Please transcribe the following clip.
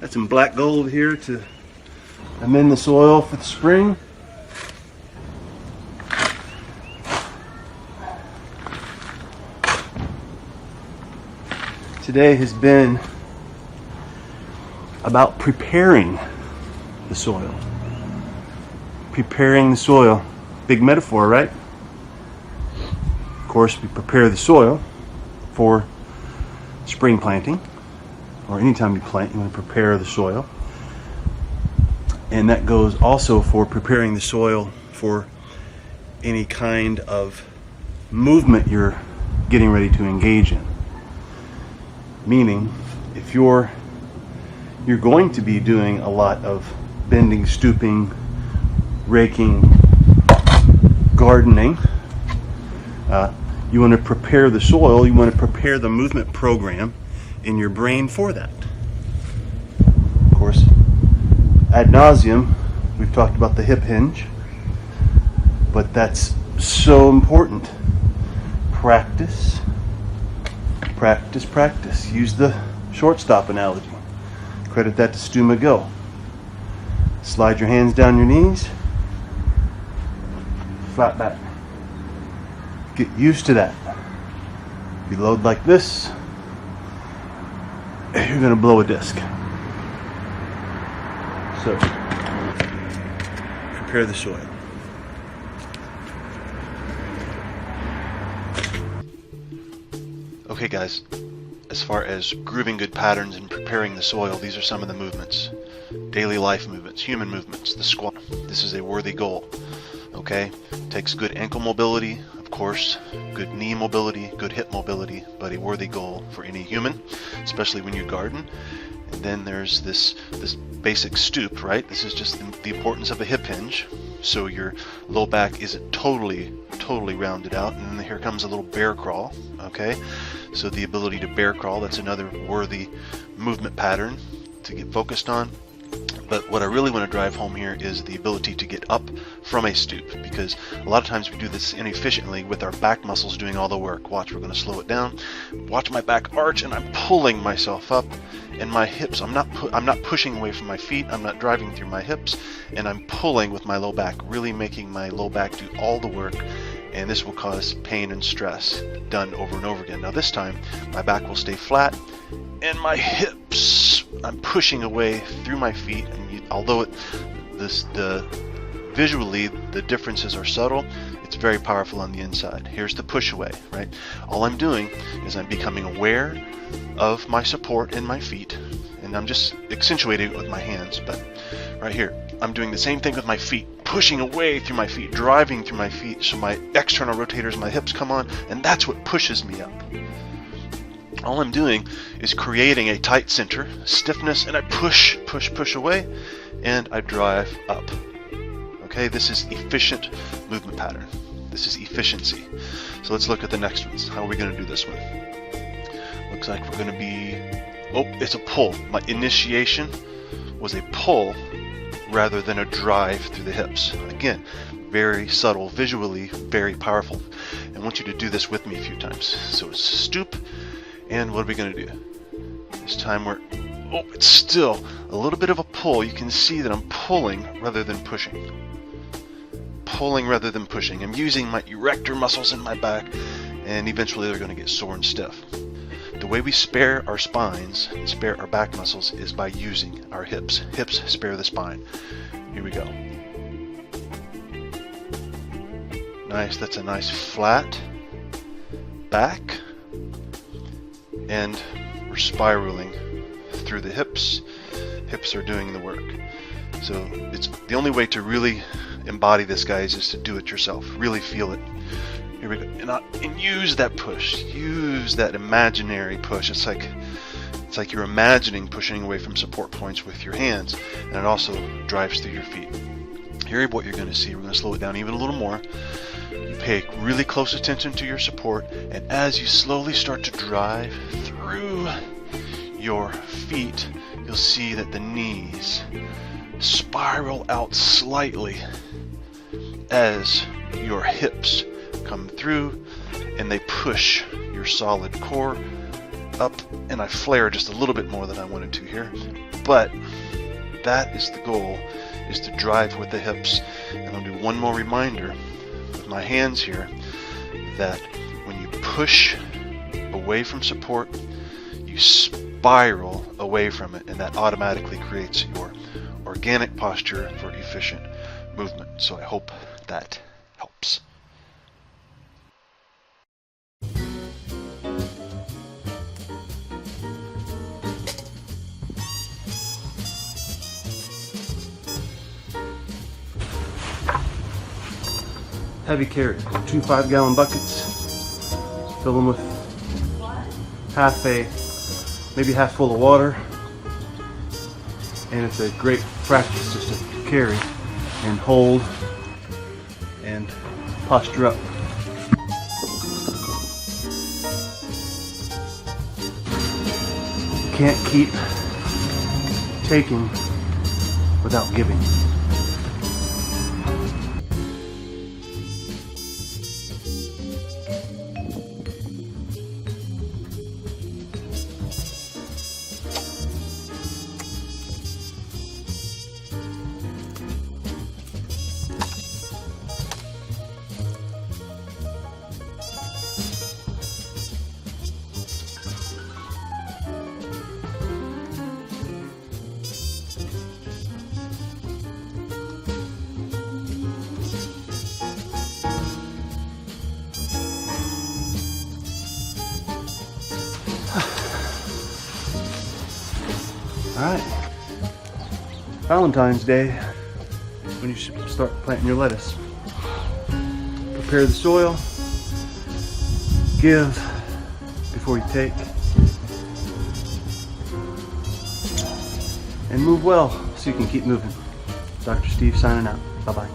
Got some black gold here to amend the soil for the spring. Today has been about preparing the soil. Preparing the soil. Big metaphor, right? Of course, we prepare the soil for spring planting, or anytime you plant, you want to prepare the soil. And that goes also for preparing the soil for any kind of movement you're getting ready to engage in. Meaning, if you're going to be doing a lot of bending, stooping, raking, gardening, you want to prepare the soil, you want to prepare the movement program in your brain for that. Of course, ad nauseum, we've talked about the hip hinge, but that's so important. Practice, practice, practice. Use the shortstop analogy. Credit that to Stu McGill. Slide your hands down your knees, flat back. Get used to that. If you load like this, you're going to blow a disc. So, prepare the soil. Okay guys, as far as grooving good patterns and preparing the soil, these are some of the movements. Daily life movements, human movements, the squat. This is a worthy goal. Okay? Takes good ankle mobility, of course, good knee mobility, good hip mobility, but a worthy goal for any human, especially when you garden. And then there's this basic stoop, right? This is just the importance of a hip hinge. So your low back isn't totally rounded out. And then here comes a little bear crawl, okay? So the ability to bear crawl, that's another worthy movement pattern to get focused on. But what I really want to drive home here is the ability to get up from a stoop, because a lot of times we do this inefficiently with our back muscles doing all the work. Watch, we're going to slow it down. Watch my back arch, and I'm pulling myself up, and my hips, I'm not pushing away from my feet, I'm not driving through my hips, and I'm pulling with my low back, really making my low back do all the work. And this will cause pain and stress done over and over again. Now this time, my back will stay flat, and my hips, I'm pushing away through my feet. And although visually the differences are subtle, it's very powerful on the inside. Here's the push away, right? All I'm doing is I'm becoming aware of my support in my feet, and I'm just accentuating it with my hands. But right here, I'm doing the same thing with my feet, pushing away through my feet, driving through my feet, so my external rotators, my hips come on, and that's what pushes me up. All I'm doing is creating a tight center, stiffness, and I push away, and I drive up. Okay, this is efficient movement pattern. This is efficiency. So let's look at the next ones. How are we going to do this one? Looks like we're going to be, it's a pull. My initiation was a pull rather than a drive through the hips. Again, very subtle, visually very powerful. I want you to do this with me a few times. So it's stoop, and what are we going to do? This time it's still a little bit of a pull. You can see that I'm pulling rather than pushing. Pulling rather than pushing. I'm using my erector muscles in my back, and eventually they're going to get sore and stiff. The way we spare our spines and spare our back muscles is by using our hips. Hips spare the spine. Here we go. Nice, that's a nice flat back. And we're spiraling through the hips. Hips are doing the work. So it's the only way to really embody this, guys, is to do it yourself. Really feel it. Here we go. And use that push. Use that imaginary push. It's like you're imagining pushing away from support points with your hands, and it also drives through your feet. Here, what you're going to see, we're going to slow it down even a little more. You pay really close attention to your support, and as you slowly start to drive through your feet, you'll see that the knees spiral out slightly as your hips come through, and they push your solid core up and I flare just a little bit more than I wanted to here. But that is the goal, is to drive with the hips. And I'll do one more reminder with my hands here that when you push away from support, you spiral away from it, and that automatically creates your organic posture for efficient movement. So I hope that helps. Heavy carry. 2 5-gallon buckets. Fill them with maybe half full of water. And it's a great practice just to carry and hold and posture up. Can't keep taking without giving. Alright, Valentine's Day, when you should start planting your lettuce. Prepare the soil, give before you take, and move well so you can keep moving. Dr. Steve signing out. Bye-bye.